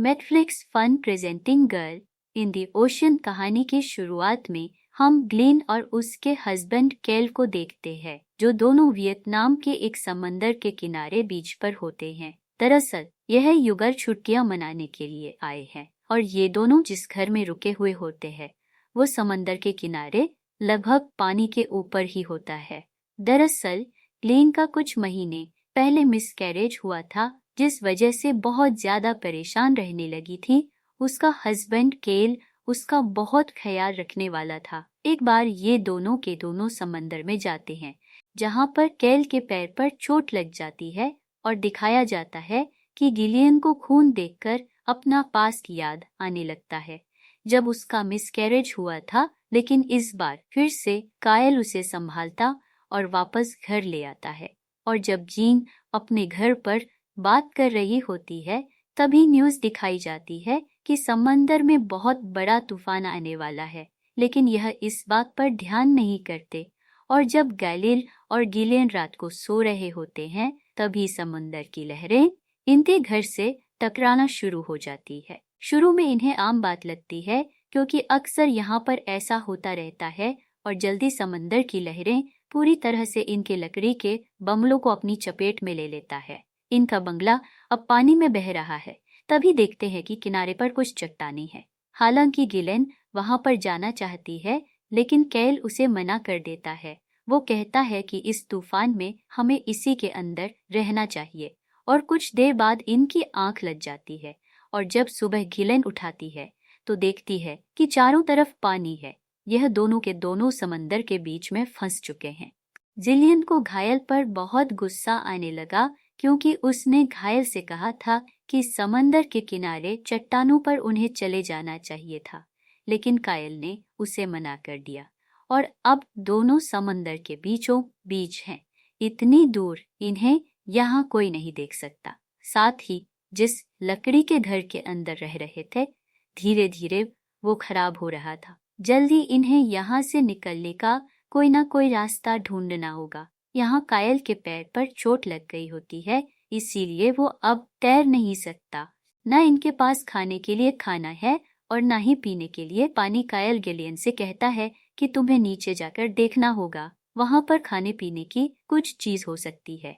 Netflix fun presenting girl in the ocean कहानी की शुरुआत में हम ग्लेन और उसके हस्बैंड केल को देखते हैं, जो दोनों वियतनाम के एक समंदर के किनारे बीच पर होते हैं। दरअसल यह युगल छुट्टियां मनाने के लिए आए हैं और ये दोनों जिस घर में रुके हुए होते हैं वो समंदर के किनारे लगभग पानी के ऊपर ही होता है। दरअसल ग्लेन का कुछ महीने पहले मिसकैरेज हुआ था, जिस वजह से बहुत ज्यादा परेशान रहने लगी थी। उसका हस्बैंड केल उसका बहुत ख्याल रखने वाला था। एक बार ये दोनों के दोनों समंदर में जाते हैं, जहाँ पर केल के पैर पर चोट लग जाती है और दिखाया जाता है कि गिलियन को खून देखकर अपना पास्ट याद आने लगता है, जब उसका मिसकैरेज हुआ था। लेकिन इस बार फिर से कायल उसे संभालता और वापस घर ले आता है। और जब जीन अपने घर पर बात कर रही होती है, तभी न्यूज़ दिखाई जाती है कि समंदर में बहुत बड़ा तूफान आने वाला है। लेकिन यह इस बात पर ध्यान नहीं करते। और जब गैलिल और गिलियन रात को सो रहे होते हैं, तभी समंदर की लहरें इनके घर से टकराना शुरू हो जाती है। शुरू में इन्हें आम बात लगती है, क्योंकि अक्सर यहाँ पर ऐसा होता रहता है और जल्दी समंदर की लहरें पूरी तरह से इनके लकड़ी के बंगलों को अपनी चपेट में ले लेता है। इनका बंगला अब पानी में बह रहा है। तभी देखते हैं कि किनारे पर कुछ चट्टानें हैं। हालांकि गिलेन वहां पर जाना चाहती है, लेकिन कैल उसे मना कर देता है। वो कहता है कि इस तूफान में हमें इसी के अंदर रहना चाहिए। और कुछ देर बाद इनकी आंख लग जाती है और जब सुबह गिलेन उठाती है तो देखती है कि चारों तरफ पानी है। यह दोनों के दोनों समंदर के बीच में फंस चुके हैं। जिलियन को घायल पर बहुत गुस्सा आने लगा, क्योंकि उसने घायल से कहा था कि समंदर के किनारे चट्टानों पर उन्हें चले जाना चाहिए था, लेकिन कायल ने उसे मना कर दिया और अब दोनों समंदर के बीचों बीच हैं। इतनी दूर इन्हें यहाँ कोई नहीं देख सकता। साथ ही जिस लकड़ी के घर के अंदर रह रहे थे, धीरे धीरे वो खराब हो रहा था। जल्दी इन्हें यहाँ से निकलने का कोई ना कोई रास्ता ढूंढना होगा। यहाँ कायल के पैर पर चोट लग गई होती है, इसीलिए वो अब तैर नहीं सकता। न इनके पास खाने के लिए खाना है और न ही पीने के लिए पानी। कायल गिलियन से कहता है कि तुम्हें नीचे जाकर देखना होगा, वहां पर खाने पीने की कुछ चीज हो सकती है।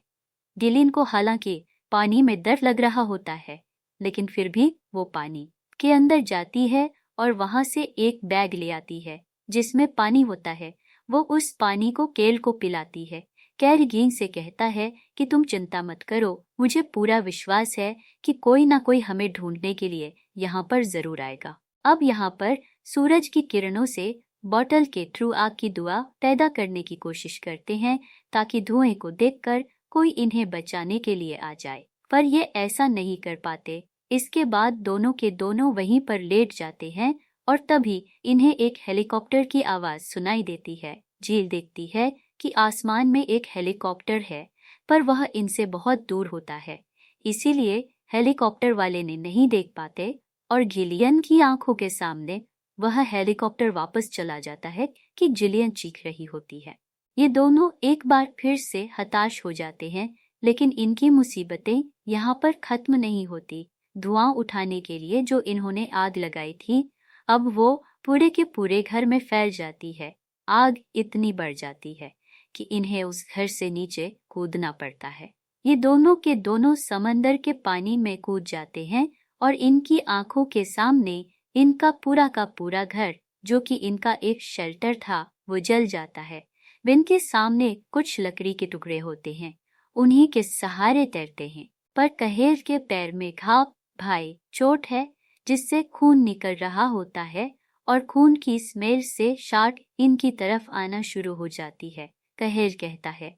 गिलियन को हालांकि पानी में डर लग रहा होता है, लेकिन फिर भी वो पानी के अंदर जाती है और वहां से एक बैग ले आती है जिसमें पानी होता है। वो उस पानी को केल को पिलाती है। कैल गिन से कहता है कि तुम चिंता मत करो, मुझे पूरा विश्वास है कि कोई ना कोई हमें ढूंढने के लिए यहाँ पर जरूर आएगा। अब यहाँ पर सूरज की किरणों से बॉटल के थ्रू आग की धुआं पैदा करने की कोशिश करते हैं, ताकि धुएं को देखकर कोई इन्हें बचाने के लिए आ जाए, पर ये ऐसा नहीं कर पाते। इसके बाद दोनों के दोनों वहीं पर लेट जाते हैं और तभी इन्हें एक हेलीकॉप्टर की आवाज सुनाई देती है। झील देखती है कि आसमान में एक हेलीकॉप्टर है, पर वह इनसे बहुत दूर होता है, इसीलिए हेलीकॉप्टर वाले ने नहीं देख पाते और गिलियन की आंखों के सामने वह हेलीकॉप्टर वापस चला जाता है कि जिलियन चीख रही होती है। ये दोनों एक बार फिर से हताश हो जाते हैं, लेकिन इनकी मुसीबतें यहाँ पर खत्म नहीं होती। धुआं उठाने के लिए जो इन्होंने आग लगाई थी, अब वो पूरे के पूरे घर में फैल जाती है। आग इतनी बढ़ जाती है कि इन्हें उस घर से नीचे कूदना पड़ता है। ये दोनों के दोनों समंदर के पानी में कूद जाते हैं और इनकी आंखों के सामने इनका पूरा का पूरा घर, जो कि इनका एक शेल्टर था, वो जल जाता है। इनके सामने कुछ लकड़ी के टुकड़े होते हैं, उन्हीं के सहारे तैरते हैं, पर कहेल के पैर में घाव भाई चोट है जिससे खून निकल रहा होता है और खून की स्मेल से शार्क इनकी तरफ आना शुरू हो जाती है। कहेल कहता है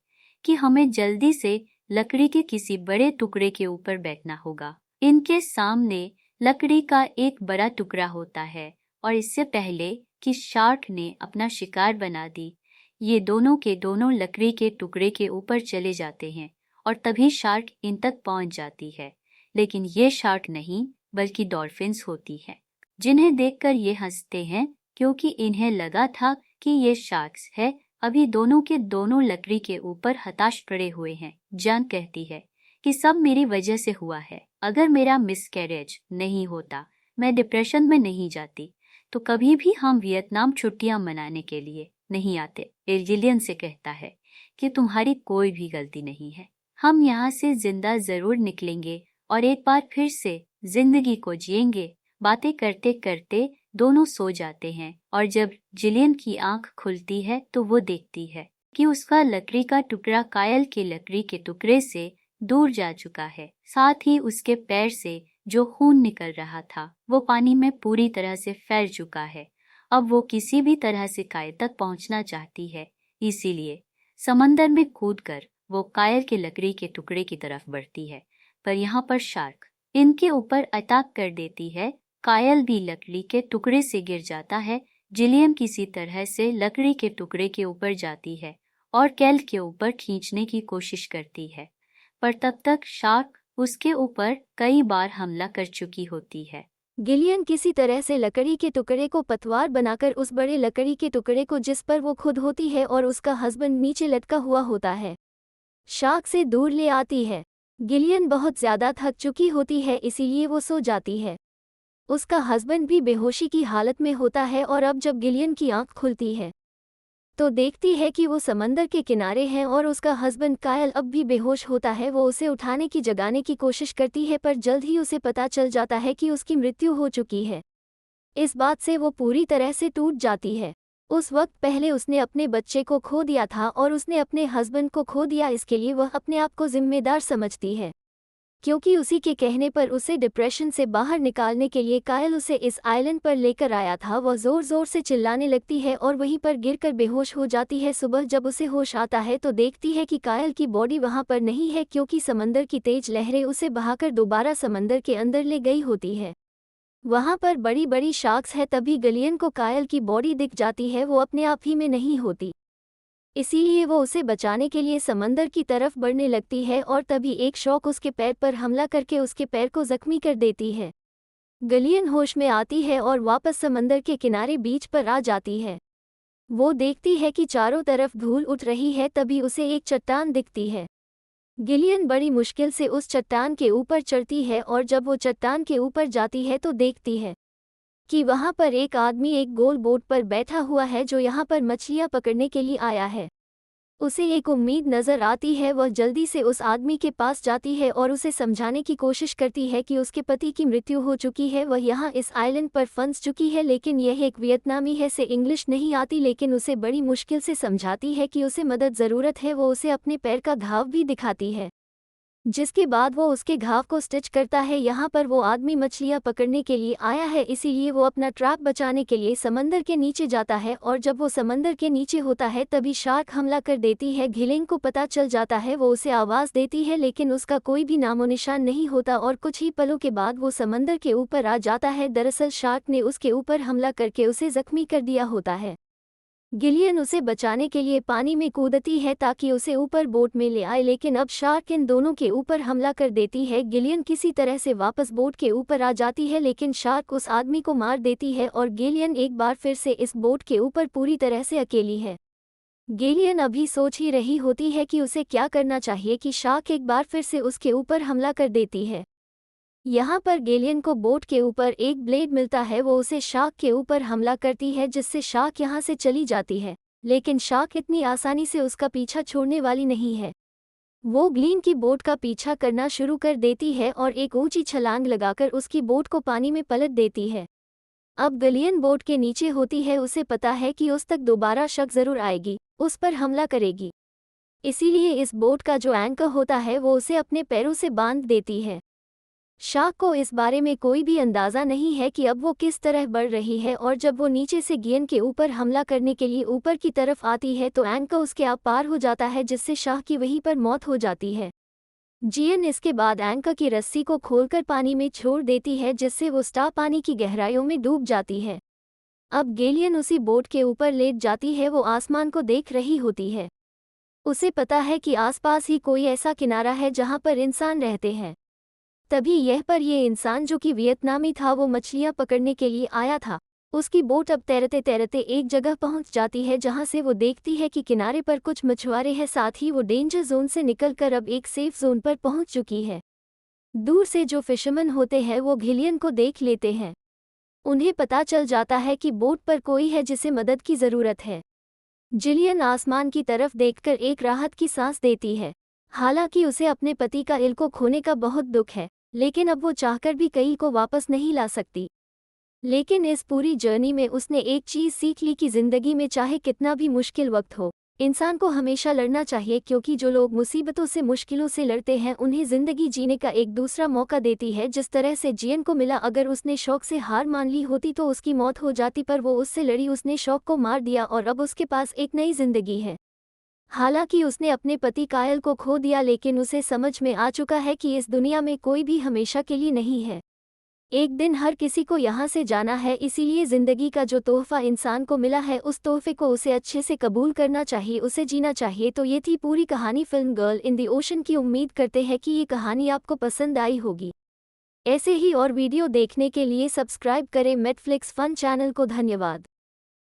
कि हमें जल्दी से लकड़ी के किसी बड़े टुकड़े के ऊपर बैठना होगा। इनके सामने लकड़ी का एक बड़ा टुकड़ा होता है और इससे पहले कि शार्क ने अपना शिकार बना दी, ये दोनों के दोनों लकड़ी के टुकड़े के ऊपर चले जाते हैं और तभी शार्क इन तक पहुंच जाती है। लेकिन ये शार्क नहीं बल्कि डॉल्फिन्स होती है, जिन्हें देखकर ये हंसते हैं, क्योंकि इन्हें लगा था कि ये शार्क्स है। अभी दोनों के दोनों लकड़ी के ऊपर हताश पड़े हुए हैं। जान कहती है कि सब मेरी वजह से हुआ है। अगर मेरा मिसकैरेज नहीं होता, मैं डिप्रेशन में नहीं जाती, तो कभी भी हम वियतनाम छुट्टियां मनाने के लिए नहीं आते। जिलियन से कहता है कि तुम्हारी कोई भी गलती नहीं है। हम यहाँ से जिंदा जरूर निकलेंगे और एक बार फिर से जिंदगी को जिएंगे। बातें करते करते दोनों सो जाते हैं और जब जिलियन की आंख खुलती है तो वो देखती है कि उसका लकड़ी का टुकड़ा कायल के लकड़ी के टुकड़े से दूर जा चुका है। साथ ही उसके पैर से जो खून निकल रहा था वो पानी में पूरी तरह से फैल चुका है। अब वो किसी भी तरह से कायल तक पहुंचना चाहती है, इसीलिए समंदर में कूदकर वो कायल के लकड़ी के टुकड़े की तरफ बढ़ती है। पर यहाँ पर शार्क इनके ऊपर अटैक कर देती है। कायल भी लकड़ी के टुकड़े से गिर जाता है। जिलियन किसी तरह से लकड़ी के टुकड़े के ऊपर जाती है और कैल के ऊपर खींचने की कोशिश करती है, पर तब तक शार्क उसके ऊपर कई बार हमला कर चुकी होती है। गिलियन किसी तरह से लकड़ी के टुकड़े को पतवार बनाकर उस बड़े लकड़ी के टुकड़े को जिस पर वो खुद होती है और उसका हस्बैंड नीचे लटका हुआ होता है, शार्क से दूर ले आती है। गिलियन बहुत ज्यादा थक चुकी होती है, इसीलिए वो सो जाती है। उसका हस्बैंड भी बेहोशी की हालत में होता है और अब जब गिलियन की आंख खुलती है तो देखती है कि वो समंदर के किनारे हैं और उसका हस्बैंड कायल अब भी बेहोश होता है। वो उसे उठाने की जगाने की कोशिश करती है, पर जल्द ही उसे पता चल जाता है कि उसकी मृत्यु हो चुकी है। इस बात से वो पूरी तरह से टूट जाती है। उस वक्त पहले उसने अपने बच्चे को खो दिया था और उसने अपने हस्बैंड को खो दिया, इसके लिए वह अपने आप को जिम्मेदार समझती है, क्योंकि उसी के कहने पर उसे डिप्रेशन से बाहर निकालने के लिए कायल उसे इस आइलैंड पर लेकर आया था। वह जोर जोर से चिल्लाने लगती है और वहीं पर गिरकर बेहोश हो जाती है। सुबह जब उसे होश आता है तो देखती है कि कायल की बॉडी वहां पर नहीं है, क्योंकि समंदर की तेज लहरें उसे बहाकर दोबारा समंदर के अंदर ले गई होती है। वहां पर बड़ी बड़ी शार्क्स है। तभी गिलियन को कायल की बॉडी दिख जाती है, वो अपने आप ही में नहीं होती, इसीलिए वो उसे बचाने के लिए समंदर की तरफ बढ़ने लगती है और तभी एक शार्क उसके पैर पर हमला करके उसके पैर को जख्मी कर देती है। गिलियन होश में आती है और वापस समंदर के किनारे बीच पर आ जाती है। वो देखती है कि चारों तरफ धूल उठ रही है, तभी उसे एक चट्टान दिखती है। गिलियन बड़ी मुश्किल से उस चट्टान के ऊपर चढ़ती है और जब वो चट्टान के ऊपर जाती है तो देखती है कि वहां पर एक आदमी एक गोल बोट पर बैठा हुआ है जो यहाँ पर मछलियाँ पकड़ने के लिए आया है। उसे एक उम्मीद नजर आती है। वह जल्दी से उस आदमी के पास जाती है और उसे समझाने की कोशिश करती है कि उसके पति की मृत्यु हो चुकी है, वह यहाँ इस आइलैंड पर फंस चुकी है, लेकिन यह एक वियतनामी है, से इंग्लिश नहीं आती, लेकिन उसे बड़ी मुश्किल से समझाती है कि उसे मदद ज़रूरत है। वो उसे अपने पैर का घाव भी दिखाती है, जिसके बाद वो उसके घाव को स्टिच करता है। यहाँ पर वो आदमी मछलियाँ पकड़ने के लिए आया है, इसीलिए वो अपना ट्रैप बचाने के लिए समंदर के नीचे जाता है और जब वो समंदर के नीचे होता है तभी शार्क हमला कर देती है। गिलियन को पता चल जाता है, वो उसे आवाज़ देती है, लेकिन उसका कोई भी नामो निशान नहीं होता और कुछ ही पलों के बाद वो समंदर के ऊपर आ जाता है। दरअसल शार्क ने उसके ऊपर हमला करके उसे जख्मी कर दिया होता है। गिलियन उसे बचाने के लिए पानी में कूदती है ताकि उसे ऊपर बोट में ले आए, लेकिन अब शार्क इन दोनों के ऊपर हमला कर देती है। गिलियन किसी तरह से वापस बोट के ऊपर आ जाती है, लेकिन शार्क उस आदमी को मार देती है और गिलियन एक बार फिर से इस बोट के ऊपर पूरी तरह से अकेली है। गिलियन अभी सोच ही रही होती है कि उसे क्या करना चाहिए कि शार्क एक बार फिर से उसके ऊपर हमला कर देती है। यहाँ पर गिलियन को बोट के ऊपर एक ब्लेड मिलता है, वो उसे शार्क के ऊपर हमला करती है जिससे शार्क यहाँ से चली जाती है, लेकिन शार्क इतनी आसानी से उसका पीछा छोड़ने वाली नहीं है। वो गिलियन की बोट का पीछा करना शुरू कर देती है और एक ऊंची छलांग लगाकर उसकी बोट को पानी में पलट देती है। अब गिलियन बोट के नीचे होती है, उसे पता है कि उस तक दोबारा शक जरूर आएगी, उस पर हमला करेगी, इसीलिए इस बोट का जो एंकर होता है वो उसे अपने पैरों से बांध देती है। शार्क को इस बारे में कोई भी अंदाज़ा नहीं है कि अब वो किस तरह बढ़ रही है और जब वो नीचे से गिलियन के ऊपर हमला करने के लिए ऊपर की तरफ आती है तो एंकर उसके आप पार हो जाता है, जिससे शार्क की वहीं पर मौत हो जाती है। गिलियन इसके बाद एंकर की रस्सी को खोलकर पानी में छोड़ देती है, जिससे वो स्टार पानी की गहराइयों में डूब जाती है। अब गिलियन उसी बोट के ऊपर लेट जाती है, वो आसमान को देख रही होती है। उसे पता है कि आसपास ही कोई ऐसा किनारा है जहाँ पर इंसान रहते हैं। तभी यह पर ये इंसान जो कि वियतनामी था वो मछलियाँ पकड़ने के लिए आया था। उसकी बोट अब तैरते तैरते एक जगह पहुंच जाती है जहां से वो देखती है कि किनारे पर कुछ मछुआरे हैं, साथ ही वो डेंजर जोन से निकलकर अब एक सेफ जोन पर पहुंच चुकी है। दूर से जो फिशरमैन होते हैं वो गिलियन को देख लेते हैं। उन्हें पता चल जाता है कि बोट पर कोई है जिसे मदद की ज़रूरत है। जिलियन आसमान की तरफ देखकर एक राहत की सांस देती है। हालांकि उसे अपने पति का इल को खोने का बहुत दुख है, लेकिन अब वो चाहकर भी कई को वापस नहीं ला सकती। लेकिन इस पूरी जर्नी में उसने एक चीज़ सीख ली कि ज़िंदगी में चाहे कितना भी मुश्किल वक्त हो, इंसान को हमेशा लड़ना चाहिए, क्योंकि जो लोग मुसीबतों से मुश्किलों से लड़ते हैं उन्हें ज़िंदगी जीने का एक दूसरा मौका देती है, जिस तरह से जियन को मिला। अगर उसने शौक से हार मान ली होती तो उसकी मौत हो जाती, पर वो उससे लड़ी, उसने शौक को मार दिया और अब उसके पास एक नई जिंदगी है। हालांकि उसने अपने पति कायल को खो दिया, लेकिन उसे समझ में आ चुका है कि इस दुनिया में कोई भी हमेशा के लिए नहीं है। एक दिन हर किसी को यहाँ से जाना है, इसीलिए ज़िंदगी का जो तोहफ़ा इंसान को मिला है उस तोहफ़े को उसे अच्छे से कबूल करना चाहिए, उसे जीना चाहिए। तो ये थी पूरी कहानी film girl in the ocean की। उम्मीद करते हैं कि ये कहानी आपको पसंद आई होगी। ऐसे ही और वीडियो देखने के लिए सब्सक्राइब करें नेटफ्लिक्स फन चैनल को। धन्यवाद।